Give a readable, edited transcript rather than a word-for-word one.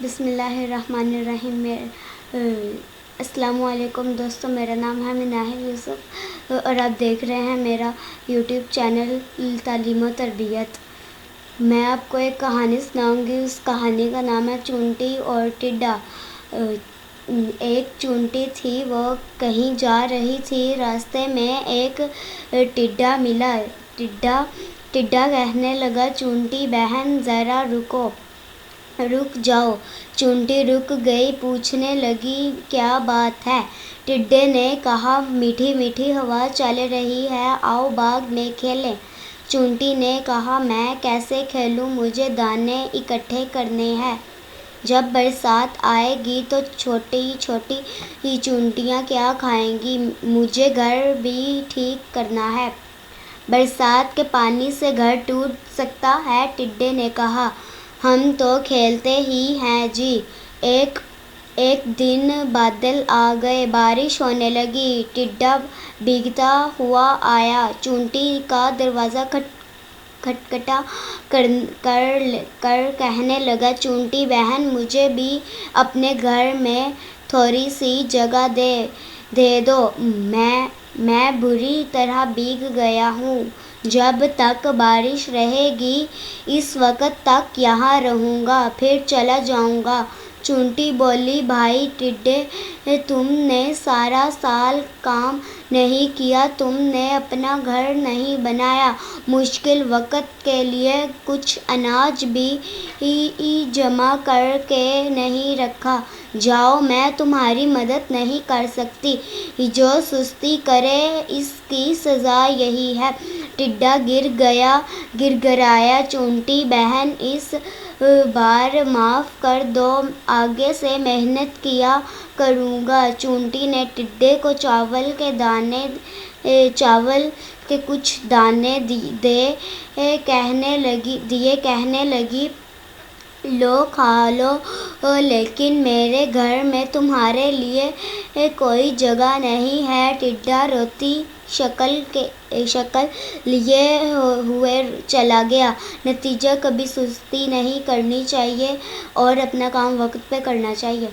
بسم اللہ الرحمن الرحیم۔ السلام علیکم دوستو، میرا نام ہے مناہل یوسف اور آپ دیکھ رہے ہیں میرا یوٹیوب چینل تعلیم و تربیت۔ میں آپ کو ایک کہانی سناؤں گی۔ اس کہانی کا نام ہے چونٹی اور ٹڈا۔ ایک چونٹی تھی، وہ کہیں جا رہی تھی۔ راستے میں ایک ٹڈا ملا۔ ٹڈا کہنے لگا، چونٹی بہن ذرا رک جاؤ۔ چونٹی رک گئی، پوچھنے لگی کیا بات ہے؟ ٹڈے نے کہا، میٹھی میٹھی ہوا چل رہی ہے، آؤ باغ میں کھیلیں۔ چونٹی نے کہا، میں کیسے کھیلوں؟ مجھے دانے اکٹھے کرنے ہیں۔ جب برسات آئے گی تو چھوٹی چھوٹی چونٹیاں کیا کھائیں گی؟ مجھے گھر بھی ٹھیک کرنا ہے۔ برسات کے پانی سے گھر ٹوٹ سکتا ہے؟ ٹڈے نے کہا، ہم تو کھیلتے ہی ہیں جی۔ ایک دن بادل آ گئے، بارش ہونے لگی۔ ٹڈا بھیگتا ہوا آیا، چونٹی کا دروازہ کھٹکھٹا کر کہنے لگا، چونٹی بہن، مجھے بھی اپنے گھر میں تھوڑی سی جگہ دے دو، میں بری طرح بھیگ گیا ہوں۔ جب تک بارش رہے گی اس وقت تک یہاں رہوں گا، پھر چلا جاؤں گا۔ چونٹی بولی، بھائی ٹڈے، تم نے سارا سال کام نہیں کیا، تم نے اپنا گھر نہیں بنایا، مشکل وقت کے لیے کچھ اناج بھی جمع کر کے نہیں رکھا۔ جاؤ، میں تمہاری مدد نہیں کر سکتی۔ جو سستی کرے اس کی سزا یہی ہے۔ ٹڈا گڑگڑایا، چونٹی بہن اس بار معاف کر دو، آگے سے محنت کیا کروں گا۔ چونٹی نے ٹڈے کو چاول کے کچھ دانے دیے، کہنے لگی، لو کھا لو، لیکن میرے گھر میں تمہارے لیے کوئی جگہ نہیں ہے۔ ٹڈا روتی شکل لیے ہوئے چلا گیا۔ نتیجہ، کبھی سستی نہیں کرنی چاہیے اور اپنا کام وقت پہ کرنا چاہیے۔